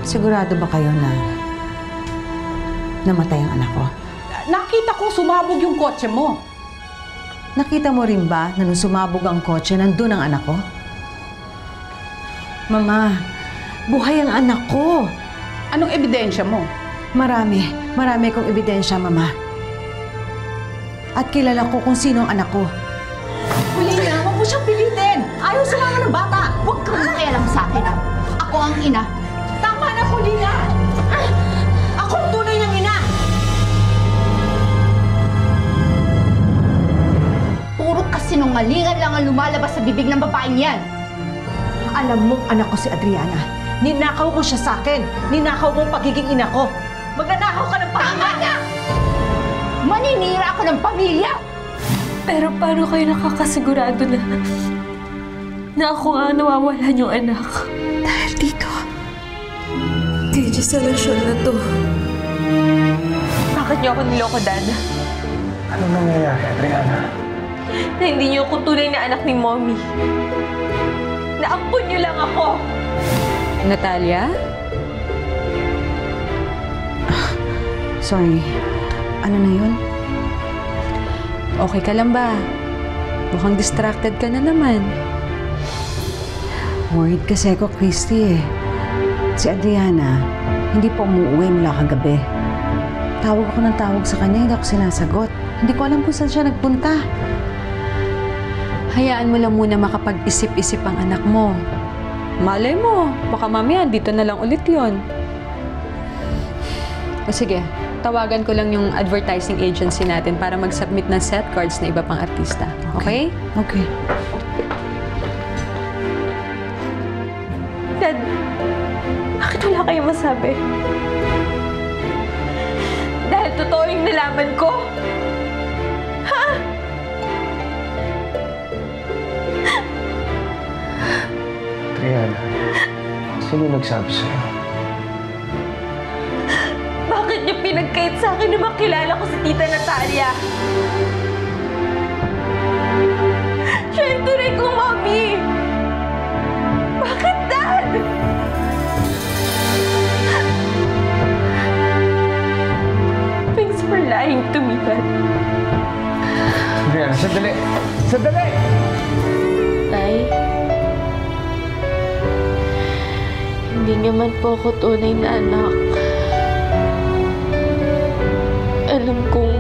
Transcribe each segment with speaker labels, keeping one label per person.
Speaker 1: Sigurado ba kayo na namatay ang anak ko?
Speaker 2: Nakita ko sumabog yung kotse mo.
Speaker 1: Nakita mo rin ba na nung sumabog ang kotse, nandun ang anak ko? Mama, buhay ang anak ko.
Speaker 2: Anong ebidensya mo?
Speaker 1: Marami kong ebidensya, Mama. At kilala ko kung sino ang anak ko.
Speaker 2: Paulina, huwag mo siyang pilitin! Ayaw sumama ng bata!
Speaker 3: Huwag kang makialam sa akin, ha? Ako ang ina.
Speaker 2: Tama na, Paulina! Ako ang tunay ng ina!
Speaker 3: Puro kasinungalingan lang ang lumalabas sa bibig ng babaeng yan.
Speaker 1: Alam mong anak ko si Adriana. Ninakaw mo siya sa akin. Ninakaw mo ang pagiging ina ko. Magnanakaw ka ng pamilya!
Speaker 3: Tama na! Maninira ako ng pamilya!
Speaker 4: Pero paano kayo nakakasigurado na ako nga nawawalan yung anak? Dahil dito. Dito sa relasyon na to. Bakit niyo ako niloko, Dad?
Speaker 5: Anong nangyayari, Adriana?
Speaker 4: Na hindi niyo ako tunay na anak ni Mommy. Naampun niyo lang ako.
Speaker 1: Natalia? Sorry. Ano na yun? Okay ka lang ba? Mukhang distracted ka na naman. Worried kasi ako, Christy eh. Si Adriana, hindi po umuwi mula kagabi. Tawag ako ng tawag sa kanya, hindi ako sinasagot. Hindi ko alam kung saan siya nagpunta. Hayaan mo lang muna makapag-isip-isip ang anak mo. Malay mo, baka mamaya dito na lang ulit yon. O sige, tawagan ko lang yung advertising agency natin para mag-submit ng set cards na iba pang artista. Okay? Okay.
Speaker 4: Dad, bakit wala kayong masabi? Dahil totoo yung nalaman ko? Ha?
Speaker 5: Adriana, sino nagsabi sa'yo?
Speaker 4: Bakit niyo pinagkait sa akin na makilala ko si Tita Natalia? Siya yung tunay kong Mommy! Bakit, Dad? Thanks for lying to me, Dad.
Speaker 5: Adriana, sandali! Sandali!
Speaker 4: Tay, hindi naman po ako tunay na anak. Alam kong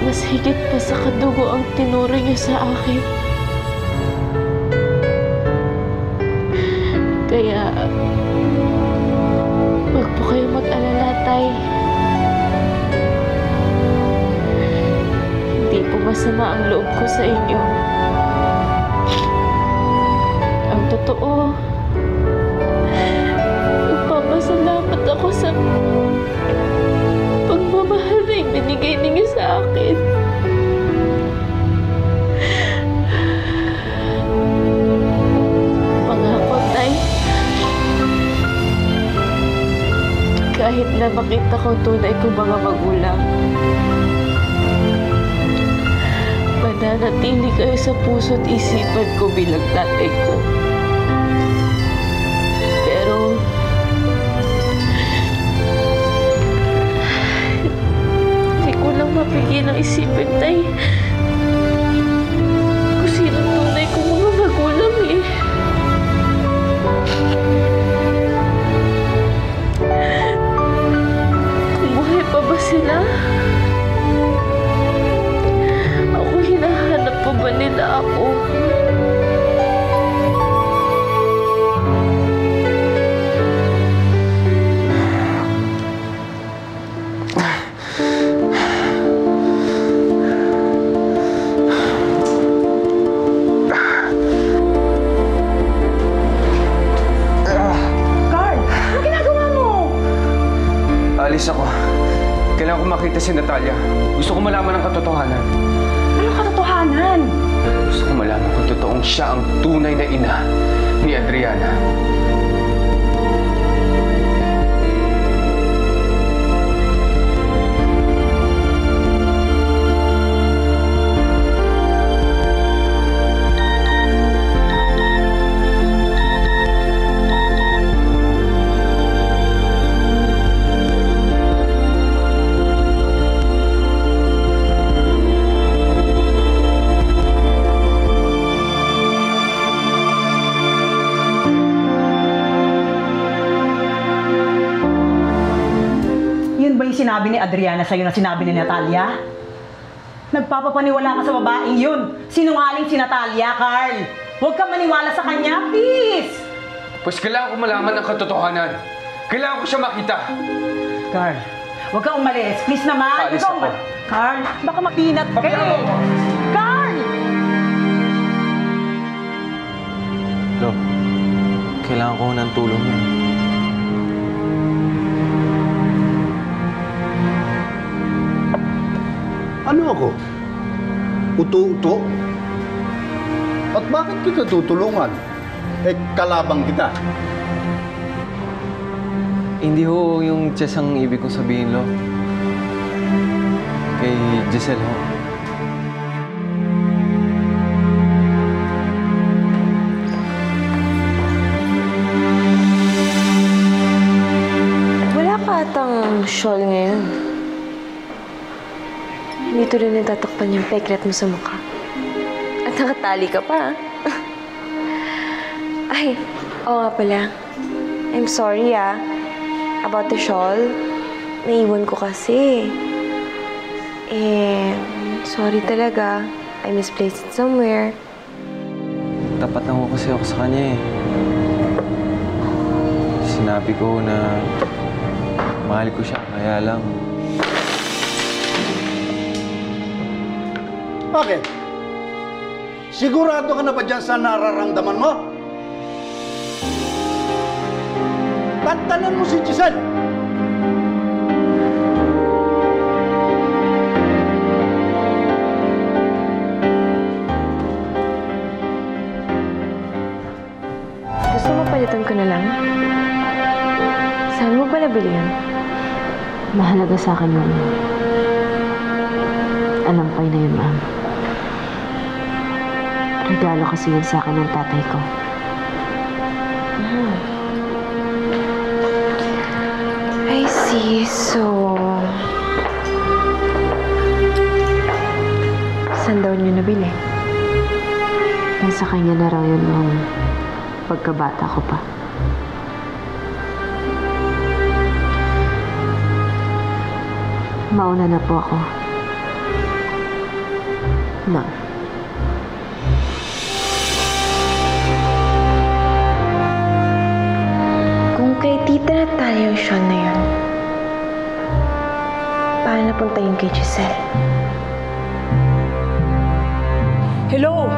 Speaker 4: mas higit pa sa kadugo ang tinuro niyo sa akin. Kaya, huwag po kayo mag-alala, Tay. Hindi po masama ang loob ko sa inyo. Ang totoo, nagpapasalamat ako sa pagmamahal na ibinigay ninyo sa akin. Pangako, Tay, kahit na makita ko tunay kong mga magulang, mananatili kayo sa puso't isipan ko bilang tatay ko. Pero hindi ko lang mapigil ang isipin, Tay, kung sino tunay kong mga magulang eh. Kung buhay pa ba sila? Ako, hinahanap pa ba nila ako?
Speaker 5: Alis ako. Kailangan ko makita si Natalia. Gusto ko malaman ang katotohanan.
Speaker 2: Anong katotohanan?
Speaker 5: Gusto ko malaman kung totoong siya ang tunay na ina ni Adriana.
Speaker 6: Yun ba yung sinabi ni Adriana sa'yo na sinabi ni Natalia? Nagpapapaniwala ka sa babaeng yun. Sinungaling si Natalia, Carl. Huwag kang maniwala sa kanya, please!
Speaker 5: Pues kailangan ko malaman ang katotohanan. Kailangan ko siya makita.
Speaker 6: Carl, huwag kang umalis. Please naman.
Speaker 5: Alis ako.
Speaker 6: Carl, baka mapinat ka eh. Carl!
Speaker 7: Lo, kailangan ko ng tulong niya.
Speaker 8: Ano ako? Uto-uto? At bakit kita tutulungan? Kalabang kita.
Speaker 7: Hindi ho yung Chess ang ibig kong sabihin, Lo. Kay Giselle ho.
Speaker 4: Wala ka atang shawl ngayon. Hindi tuloy natatakpan yung peklat mo sa mukha. At nakatali ka pa, Ay, oo nga pala. I'm sorry, about the shawl. Naiwan ko kasi. Sorry talaga. I misplaced it somewhere.
Speaker 7: Tapat na ho kasi ako sa kanya eh. Sinabi ko na mahal ko siya, kaya lang.
Speaker 8: Bakit? Sigurado ka na ba dyan sa nararamdaman mo? Tantanan mo si Giselle!
Speaker 4: Gusto mo palitan ko na lang? Saan mo ba nabili yun? Mahalaga sa akin yun. Alam ko na yun, ma'am. Regalo kasi yun sa akin ng tatay ko. I see. So, saan daw niyo nabili? Nasa kanya na raw yun nung pagkabata ko pa. Mauna na po ako. Ma'am. Kung kay Tita Natalia yung shawl na yun, paano napunta yun kay Giselle?
Speaker 6: Hello?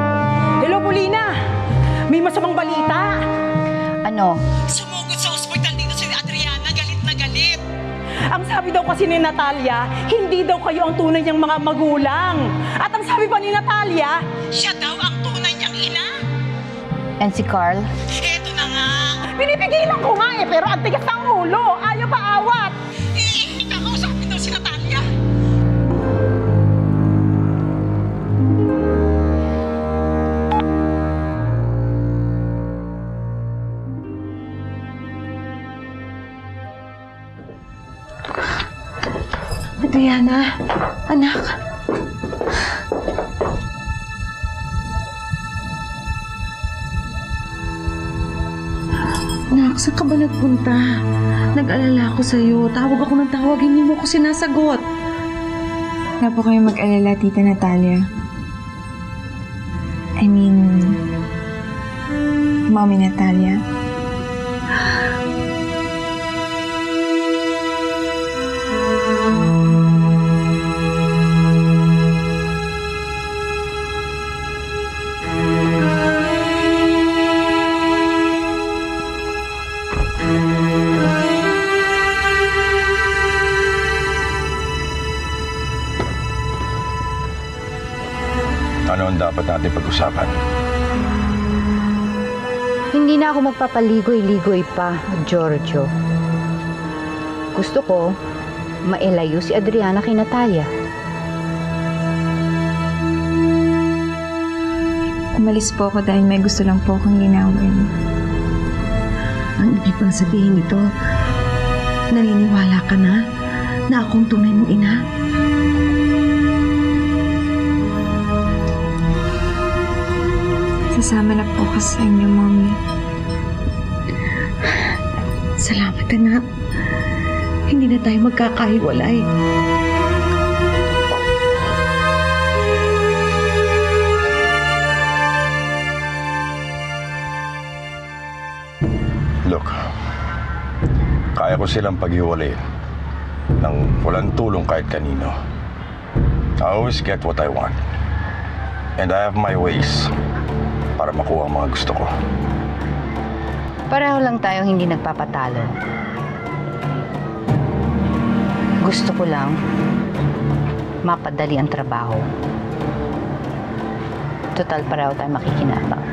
Speaker 6: Hello, Paulina! May masamang balita!
Speaker 3: Ano?
Speaker 6: Sumugod sa ospital dito si Adriana, galit na galit. Ang sabi daw kasi ni Natalia, hindi daw kayo ang tunay niyang mga magulang. At ang sabi pa ni Natalia, siya daw ang tunay niyang ina.
Speaker 3: And si Carl?
Speaker 6: Eto na nga. Pinipigilan ko nga pero ang tigas ng ulo. Ayaw pa awat. Kakausapin daw si Natalia.
Speaker 1: Adriana, anak. Anak, saan ka ba nagpunta? Nag-alala ako sa'yo. Tawag ako ng tawag, hindi mo ko sinasagot.
Speaker 9: Wala po kayo mag-alala, Tita Natalia. I mean, Mommy Natalia.
Speaker 8: Ano ang dapat natin pag-usapan?
Speaker 3: Hindi na ako magpapaligoy-ligoy pa, Giorgio. Gusto ko, mailayo si Adriana kay Natalia.
Speaker 9: Umalis po ako dahil may gusto lang po akong linawin.
Speaker 1: Ang ibig pang sabihin nito, naniniwala ka na akong tunay mong ina?
Speaker 9: Sasama na po ako sa inyo, Mommy.
Speaker 1: Salamat, anak. Hindi hindi na tayo magkakahiwalay.
Speaker 8: Look, kaya ko silang paghiwalayin nang walang tulong kahit kanino. I always get what I want. And I have my ways para makuha ang mga gusto ko.
Speaker 3: Pareho lang tayong hindi nagpapatalo. Gusto ko lang mapadali ang trabaho. Total, pareho tayo makikinabang.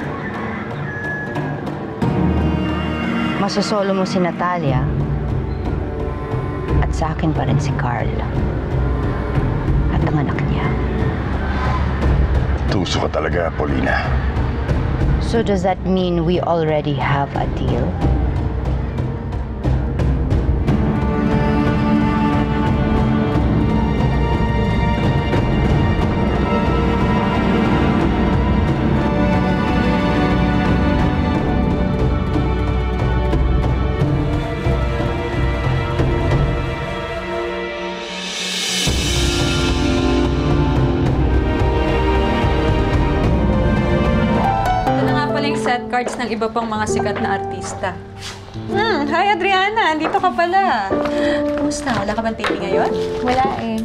Speaker 3: Masosolo mo si Natalia at sa akin pa rin si Carl at ang anak niya.
Speaker 8: Tuso ka talaga, Paulina.
Speaker 3: So does that mean we already have a deal?
Speaker 10: Set cards ng iba pang mga sikat na artista. Hi Adriana, andito ka pala. Kumusta? Wala ka bang taping ngayon?
Speaker 9: Wala eh.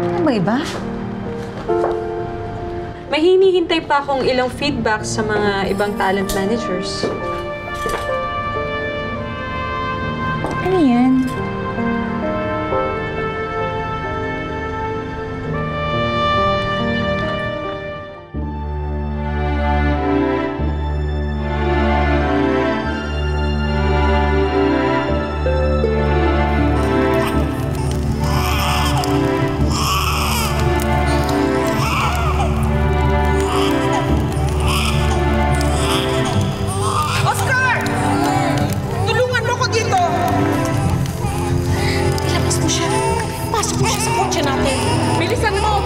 Speaker 1: Ano ba iba?
Speaker 10: May hinihintay pa akong ilang feedback sa mga ibang talent managers.
Speaker 9: Ano yan?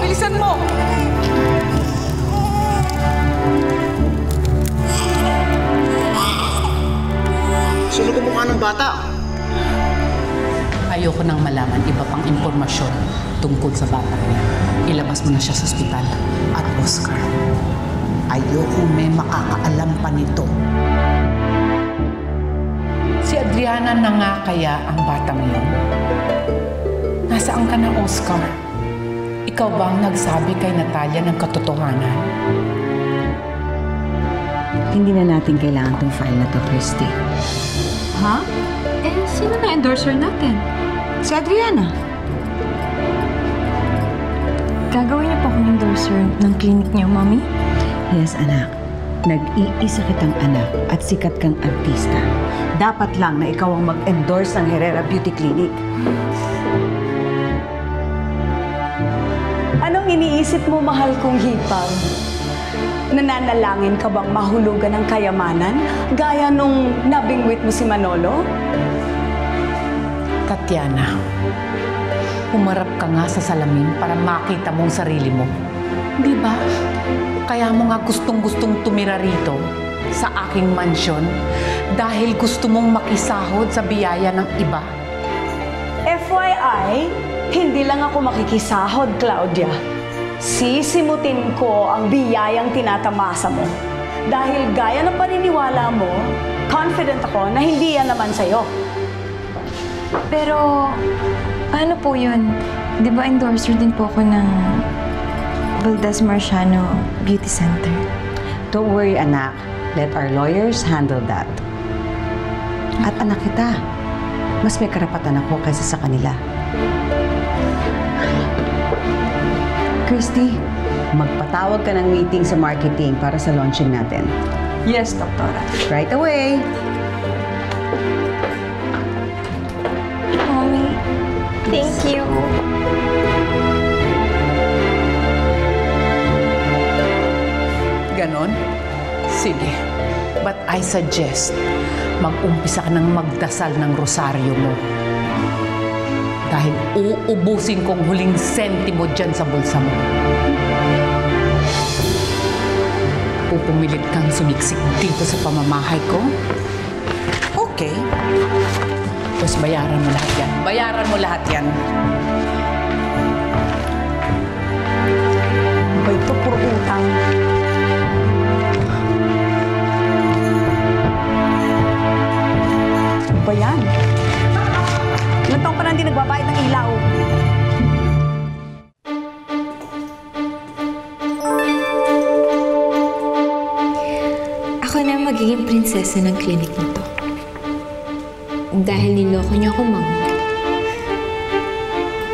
Speaker 6: Bilisan mo!
Speaker 11: Sunog mo nga ng bata.
Speaker 6: Ayoko nang malaman iba pang impormasyon tungkol sa bata niya. Ilabas mo na siya sa ospital. At Oscar, ayoko may makakaalam pa nito. Si Adriana na nga kaya ang batang yun? Nasaan ka na, Oscar? Ikaw ba ang nagsabi kay Natalia ng katotohanan?
Speaker 1: Hindi na natin kailangan tong file na to, Christy.
Speaker 10: Ha? Eh, sino na endorser natin?
Speaker 1: Si Adriana.
Speaker 9: Gagawin niyo po akong endorser ng clinic niyo, Mami?
Speaker 1: Yes, anak. Nag-iisa kitang anak at sikat kang artista. Dapat lang na ikaw ang mag-endorse ng Herrera Beauty Clinic.
Speaker 6: Anong iniisip mo, mahal kong hipag? Nananalangin ka bang mahulugan ng kayamanan gaya nung nabingwit mo si Manolo? Tatiana, humarap ka nga sa salamin para makita mong sarili mo. Di ba? Kaya mo nga gustong-gustong tumira rito sa aking mansyon dahil gusto mong makisahod sa biyaya ng iba. FYI, hindi lang ako makikisahod, Claudia. Sisimutin ko ang biyayang tinatamasa mo. Dahil gaya ng paniniwala mo, confident ako na hindi yan naman sa'yo.
Speaker 9: Pero, paano po yun? Di ba endorser din po ako ng Valdez Marciano Beauty Center?
Speaker 1: Don't worry, anak. Let our lawyers handle that. At anak kita, mas may karapatan ako kaysa sa kanila. Christy, magpatawag ka ng meeting sa marketing para sa launching natin.
Speaker 10: Yes, Doktora.
Speaker 1: Right away.
Speaker 9: Mommy, thank you.
Speaker 6: Ganon? Sige. But I suggest, mag-umpisa ka ng magdasal ng rosaryo mo. Dahil uubusin kong huling sentimo dyan sa bulsa mo.
Speaker 12: pupumilit kang sumiksik dito sa pamamahay ko? Okay. Tapos bayaran mo lahat yan. Bayaran mo lahat yan.
Speaker 6: Ba ito, puro utang. Ano ba yan? Ilang taon ka na hindi nagbabayad ng ilaw?
Speaker 9: Ako na magiging prinsesa ng klinik nito. Dahil niloko niyo ako, Ma'am.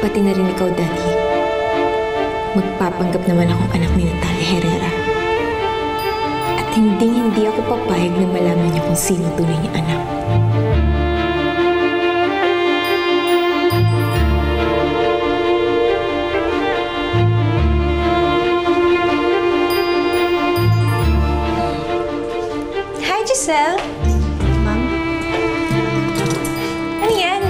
Speaker 9: Pati na rin ikaw, Daddy. Magpapanggap naman akong anak ni Natalia Herrera. At hindi ako papayag na malaman niyo kung sino tunay niya anak. Hi, Giselle! Ma'am? Ano yan?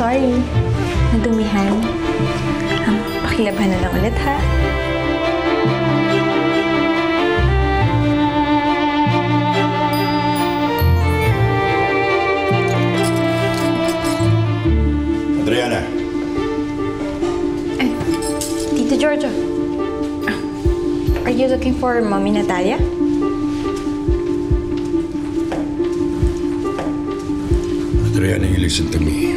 Speaker 9: Sorry, nadumihan. Pakilabhan na lang ulit, ha?
Speaker 8: Adriana.
Speaker 9: Ay, Tito Giorgio. Are you looking for Mommy Natalia?
Speaker 8: Adriana, you listen to me.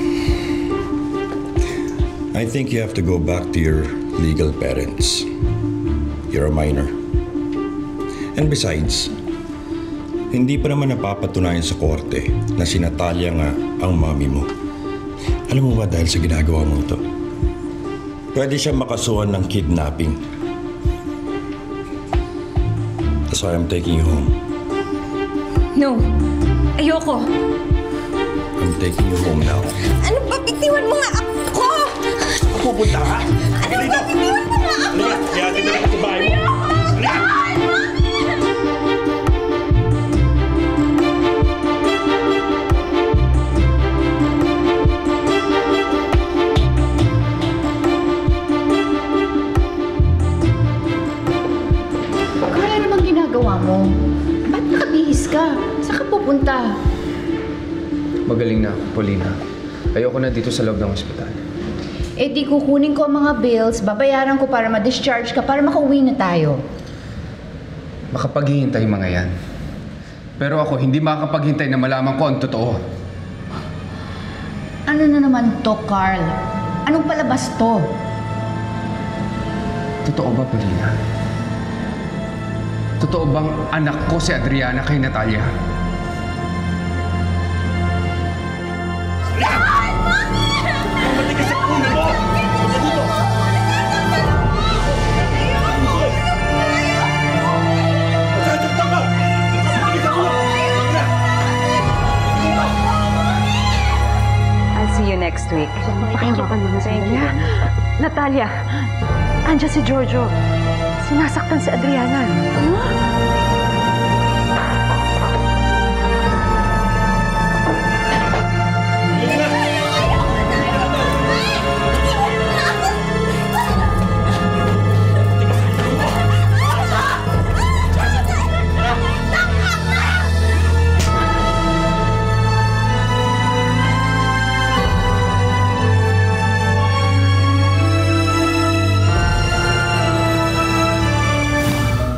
Speaker 8: I think you have to go back to your legal parents. You're a minor. And besides, hindi pa naman napapatunayan sa korte na si Natalia nga ang mami mo. Alam mo ba dahil sa ginagawa mo ito? Pwede siya makasuhan ng kidnapping. That's why I'm taking you home.
Speaker 9: No, ayoko.
Speaker 8: I'm taking you home now.
Speaker 9: Ano ba? Bitiwan mo nga ako!
Speaker 8: Pupunta ka?
Speaker 9: Ano ba? Bitiwan mo nga ako!
Speaker 8: Halika, kaya din naman sa bahay mo. Halika!
Speaker 3: Carl, ano bang ginagawa mo? Ba't nakabihis ka? Saan ka pupunta?
Speaker 5: Magaling na ako, Paulina. Ayoko na dito sa loob ng ospital.
Speaker 3: Eh di kukunin ko ang mga bills, babayaran ko para ma-discharge ka, para makauwi na tayo.
Speaker 5: Makapaghihintay mga yan. Pero ako, hindi makapaghintay na malaman ko ang totoo.
Speaker 3: Ano na naman to, Carl? Anong palabas to?
Speaker 5: Totoo ba, Paulina? Totoo bang anak ko si Adriana kay Natalia?
Speaker 1: I'll see you next week. Thank you. Natalia, andyan si Giorgio. Sinasaktan si Adriana. Ano?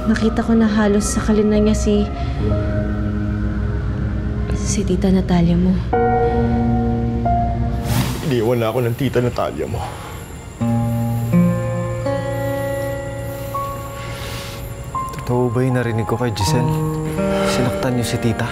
Speaker 4: Nakita ko na halos sa kalina niya si Tita Natalia mo.
Speaker 11: Iniwan na ako ng Tita Natalia mo.
Speaker 7: Totoo ba yung narinig ko kay Giselle? Sinaktan niyo si Tita?